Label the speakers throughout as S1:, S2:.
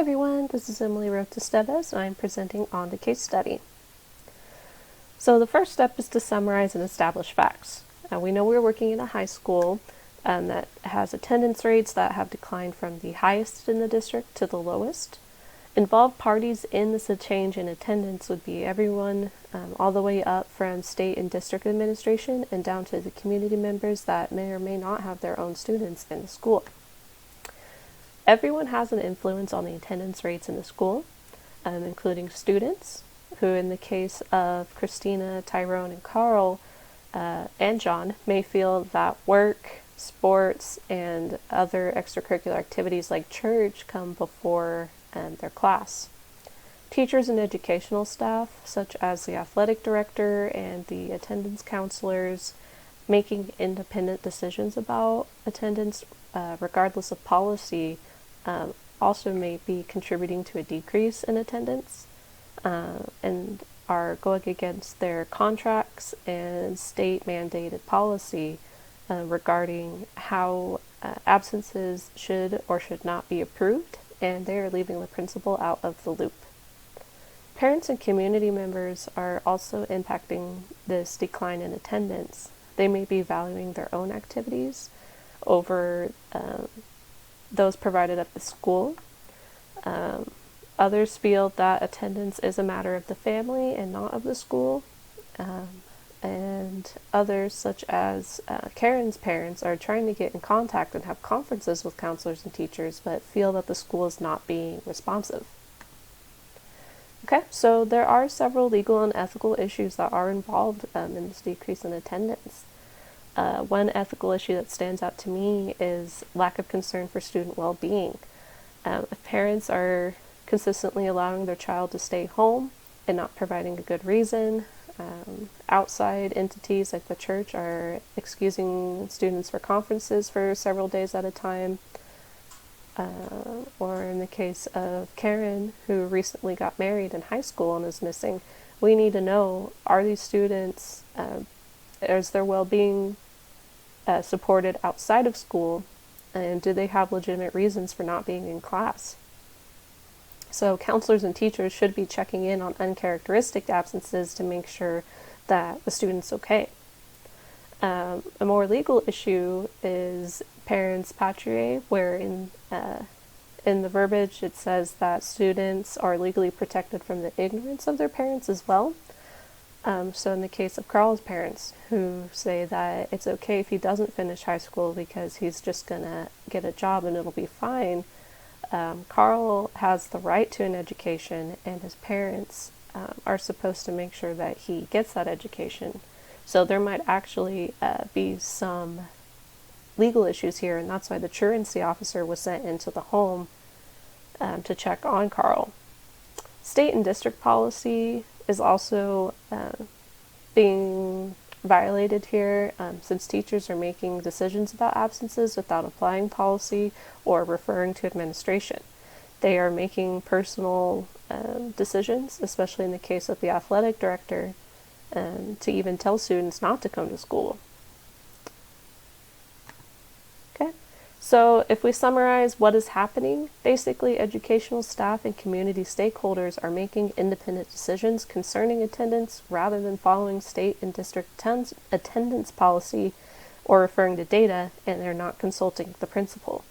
S1: everyone, this is Emily Roets-Estevez, and I'm presenting on the case study. So the first step is to summarize and establish facts. We know we're working in a high school that has attendance rates that have declined from the highest in the district to the lowest. Involved parties in this change in attendance would be everyone all the way up from state and district administration and down to the community members that may or may not have their own students in the school. Everyone has an influence on the attendance rates in the school, including students, who in the case of Christina, Tyrone, and Carl, and John, may feel that work, sports, and other extracurricular activities like church come before their class. Teachers and educational staff, such as the athletic director and the attendance counselors, making independent decisions about attendance regardless of policy, also may be contributing to a decrease in attendance and are going against their contracts and state mandated policy regarding how absences should or should not be approved, and they are leaving the principal out of the loop. Parents and community members are also impacting this decline in attendance. They may be valuing their own activities over those provided at the school. Others feel that attendance is a matter of the family and not of the school. And others, such as Karen's parents, are trying to get in contact and have conferences with counselors and teachers, but feel that the school is not being responsive. Okay, so there are several legal and ethical issues that are involved in this decrease in attendance. One ethical issue that stands out to me is lack of concern for student well-being. If parents are consistently allowing their child to stay home and not providing a good reason, outside entities like the church are excusing students for conferences for several days at a time, or in the case of Karen, who recently got married in high school and is missing, we need to know, are these students, is their well-being supported outside of school, and do they have legitimate reasons for not being in class? So counselors and teachers should be checking in on uncharacteristic absences to make sure that the student's okay. A more legal issue is parents patriae, where in the verbiage it says that students are legally protected from the ignorance of their parents as well. So in the case of Carl's parents, who say that it's okay if he doesn't finish high school because he's just gonna get a job and it'll be fine, Carl has the right to an education, and his parents are supposed to make sure that he gets that education. So there might actually be some legal issues here, and that's why the truancy officer was sent into the home to check on Carl. State and district policy is also being violated here, since teachers are making decisions about absences without applying policy or referring to administration. They are making personal decisions, especially in the case of the athletic director, to even tell students not to come to school. Okay, so if we summarize what is happening, basically educational staff and community stakeholders are making independent decisions concerning attendance rather than following state and district attendance policy or referring to data, and they're not consulting the principal.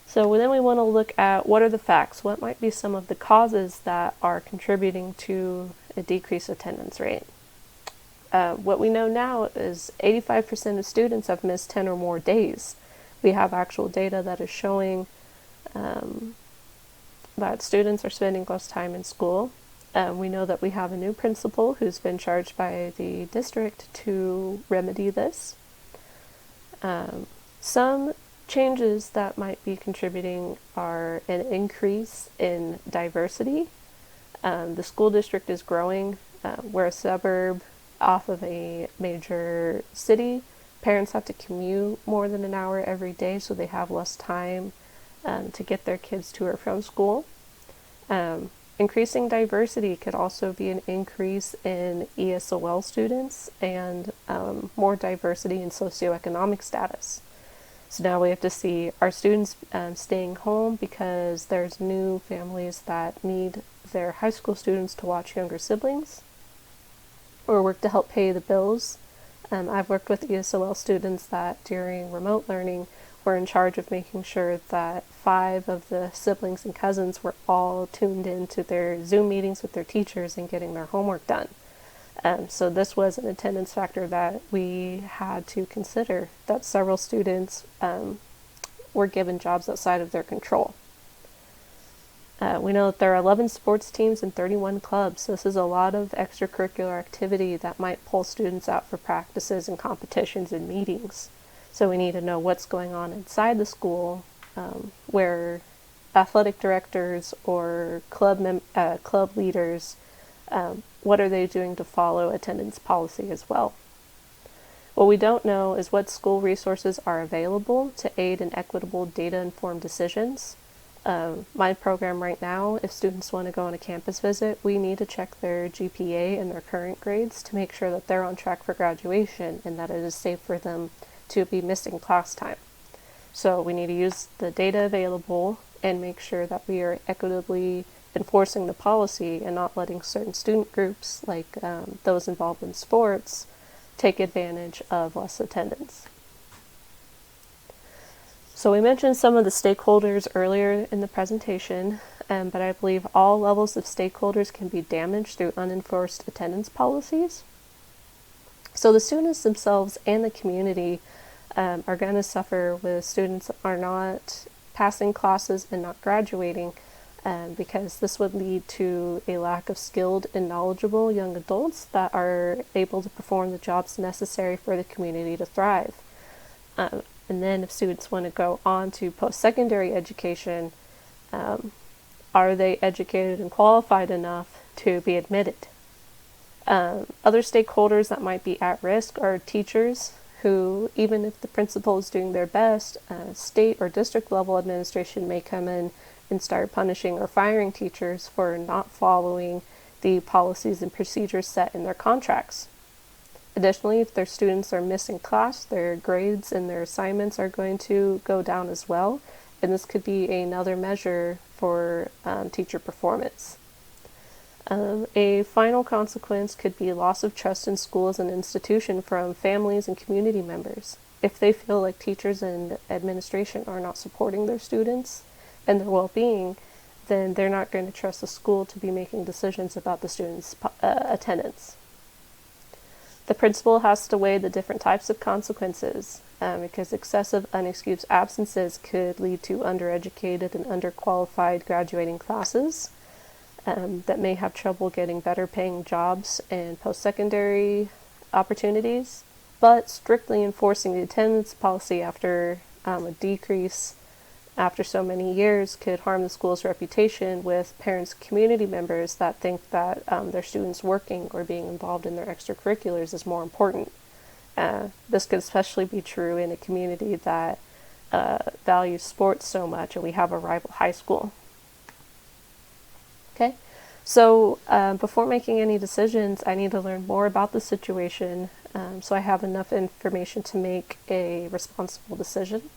S1: So then we want to look at what are the facts, what might be some of the causes that are contributing to a decreased attendance rate. What we know now is 85% of students have missed 10 or more days. We have actual data that is showing that students are spending less time in school. We know that we have a new principal who's been charged by the district to remedy this. Some changes that might be contributing are an increase in diversity. The school district is growing. We're a suburb off of a major city. Parents have to commute more than an hour every day, so they have less time to get their kids to or from school. Increasing diversity could also be an increase in ESOL students and more diversity in socioeconomic status. So now we have to see, are students staying home because there's new families that need their high school students to watch younger siblings, or work to help pay the bills? I've worked with ESOL students that during remote learning were in charge of making sure that 5 of the siblings and cousins were all tuned into their Zoom meetings with their teachers and getting their homework done. So this was an attendance factor that we had to consider, that several students were given jobs outside of their control. We know that there are 11 sports teams and 31 clubs, so this is a lot of extracurricular activity that might pull students out for practices and competitions and meetings. So we need to know what's going on inside the school, where athletic directors or club leaders, what are they doing to follow attendance policy as well. What we don't know is what school resources are available to aid in equitable data-informed decisions. My program right now, if students want to go on a campus visit, we need to check their GPA and their current grades to make sure that they're on track for graduation and that it is safe for them to be missing class time. So we need to use the data available and make sure that we are equitably enforcing the policy and not letting certain student groups, like those involved in sports, take advantage of less attendance. So we mentioned some of the stakeholders earlier in the presentation, but I believe all levels of stakeholders can be damaged through unenforced attendance policies. So the students themselves and the community are going to suffer with students that are not passing classes and not graduating, because this would lead to a lack of skilled and knowledgeable young adults that are able to perform the jobs necessary for the community to thrive. And then if students want to go on to post-secondary education, are they educated and qualified enough to be admitted? Other stakeholders that might be at risk are teachers who, even if the principal is doing their best, state or district level administration may come in and start punishing or firing teachers for not following the policies and procedures set in their contracts. Additionally, if their students are missing class, their grades and their assignments are going to go down as well, and this could be another measure for teacher performance. A final consequence could be loss of trust in school as an institution from families and community members. If they feel like teachers and administration are not supporting their students and their well-being, then they're not going to trust the school to be making decisions about the students' attendance. The principal has to weigh the different types of consequences, because excessive unexcused absences could lead to undereducated and underqualified graduating classes that may have trouble getting better paying jobs and post-secondary opportunities, but strictly enforcing the attendance policy after a decrease after so many years could harm the school's reputation with parents and community members that think that their students working or being involved in their extracurriculars is more important. This could especially be true in a community that values sports so much and we have a rival high school. Okay, so before making any decisions, I need to learn more about the situation so I have enough information to make a responsible decision.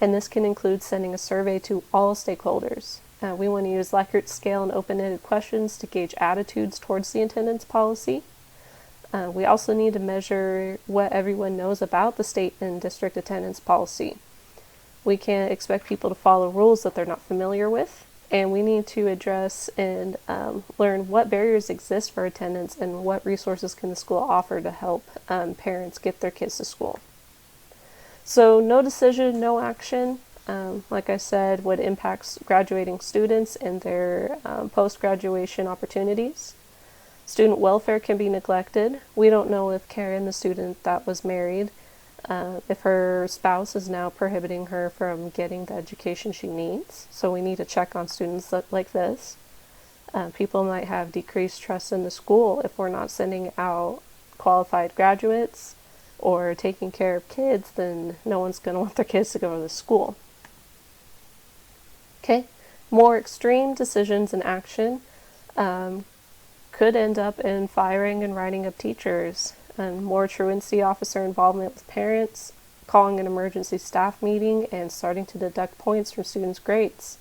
S1: And this can include sending a survey to all stakeholders. We want to use Likert scale and open-ended questions to gauge attitudes towards the attendance policy. We also need to measure what everyone knows about the state and district attendance policy. We can't expect people to follow rules that they're not familiar with, and we need to address and learn what barriers exist for attendance and what resources can the school offer to help parents get their kids to school. So no decision, no action, like I said, would impact graduating students and their post-graduation opportunities. Student welfare can be neglected. We don't know if Karen, the student that was married, if her spouse is now prohibiting her from getting the education she needs. So we need to check on students like this. People might have decreased trust in the school if we're not sending out qualified graduates or taking care of kids, then no one's going to want their kids to go to the school. Okay, more extreme decisions and action could end up in firing and writing up teachers, and more truancy officer involvement with parents, calling an emergency staff meeting and starting to deduct points from students' grades.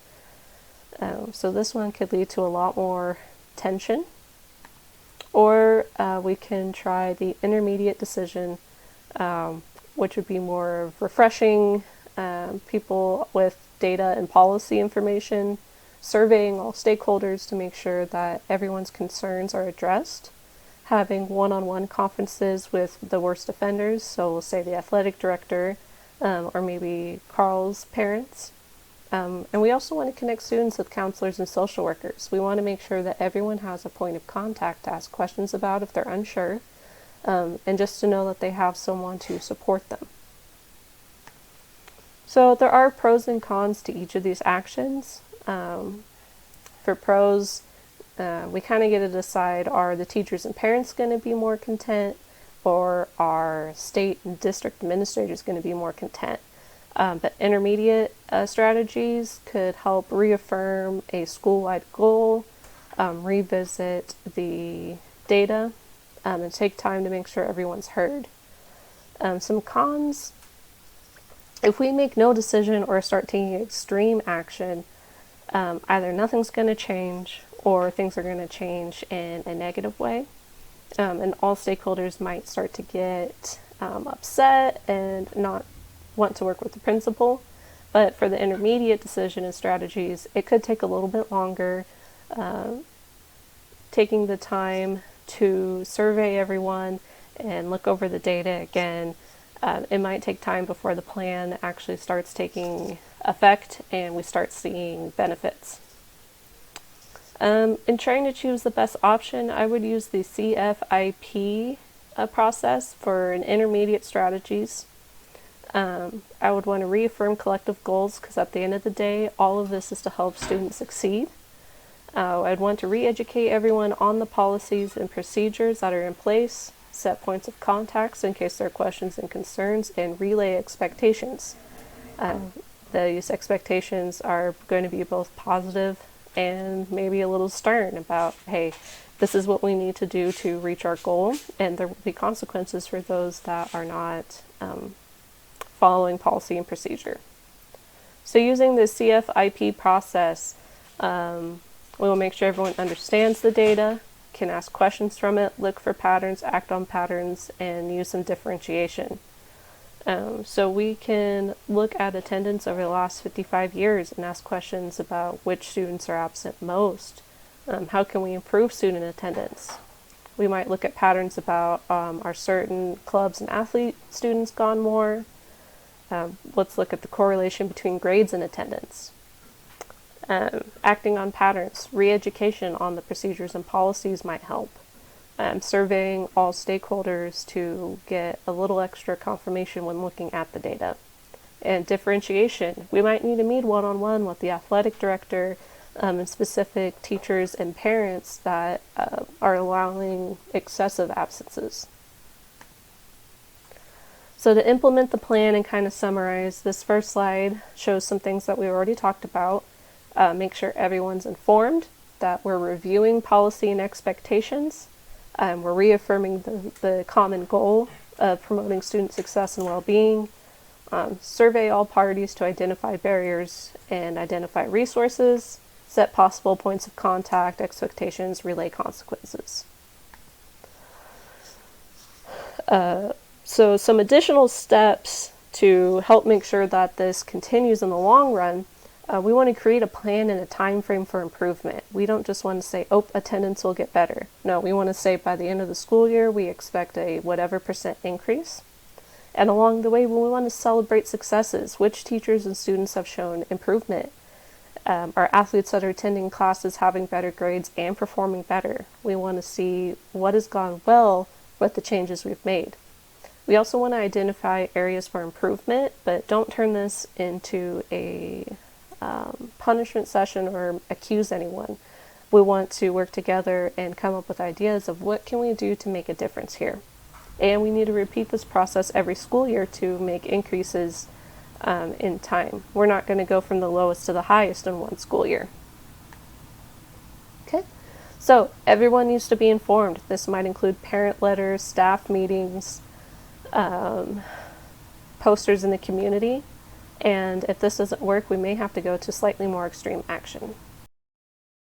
S1: So this one could lead to a lot more tension. Or we can try the intermediate decision, which would be more refreshing, people with data and policy information, surveying all stakeholders to make sure that everyone's concerns are addressed, having one-on-one conferences with the worst offenders, so we'll say the athletic director, or maybe Carl's parents. And we also want to connect students with counselors and social workers. We want to make sure that everyone has a point of contact to ask questions about if they're unsure, and just to know that they have someone to support them. So there are pros and cons to each of these actions. For pros, we kind of get to decide, are the teachers and parents going to be more content, or are state and district administrators going to be more content? But intermediate strategies could help reaffirm a school-wide goal, revisit the data, and take time to make sure everyone's heard. Some cons: if we make no decision or start taking extreme action, either nothing's going to change or things are going to change in a negative way. And all stakeholders might start to get upset and not want to work with the principal. But for the intermediate decision and strategies, it could take a little bit longer, taking the time to survey everyone and look over the data again. It might take time before the plan actually starts taking effect and we start seeing benefits. In trying to choose the best option, I would use the CFIP process for an intermediate strategies. I would want to reaffirm collective goals, because at the end of the day, all of this is to help students succeed. I'd want to re-educate everyone on the policies and procedures that are in place, set points of contacts in case there are questions and concerns, and relay expectations. These expectations are going to be both positive and maybe a little stern about, hey, this is what we need to do to reach our goal, and there will be consequences for those that are not following policy and procedure. So using the CFIP process, we will make sure everyone understands the data, can ask questions from it, look for patterns, act on patterns, and use some differentiation. So we can look at attendance over the last 55 years and ask questions about which students are absent most. How can we improve student attendance? We might look at patterns about, are certain clubs and athlete students gone more? Let's look at the correlation between grades and attendance. Acting on patterns, re-education on the procedures and policies might help. Surveying all stakeholders to get a little extra confirmation when looking at the data. And differentiation, we might need to meet one-on-one with the athletic director and specific teachers and parents that are allowing excessive absences. So to implement the plan and kind of summarize, this first slide shows some things that we already talked about. Make sure everyone's informed, that we're reviewing policy and expectations. We're reaffirming the common goal of promoting student success and well-being. Survey all parties to identify barriers and identify resources. Set possible points of contact, expectations, relay consequences. So some additional steps to help make sure that this continues in the long run. We want to create a plan and a time frame for improvement. We don't just want to say, oh, attendance will get better. No, we want to say by the end of the school year, we expect a whatever % increase. And along the way, we want to celebrate successes. Which teachers and students have shown improvement? Are athletes that are attending classes having better grades and performing better? We want to see what has gone well with the changes we've made. We also want to identify areas for improvement, but don't turn this into a punishment session or accuse anyone. We want to work together and come up with ideas of what can we do to make a difference here. And we need to repeat this process every school year to make increases in time. We're not going to go from the lowest to the highest in one school year. Okay, so everyone needs to be informed. This might include parent letters, staff meetings, posters in the community, and if this doesn't work, we may have to go to slightly more extreme action.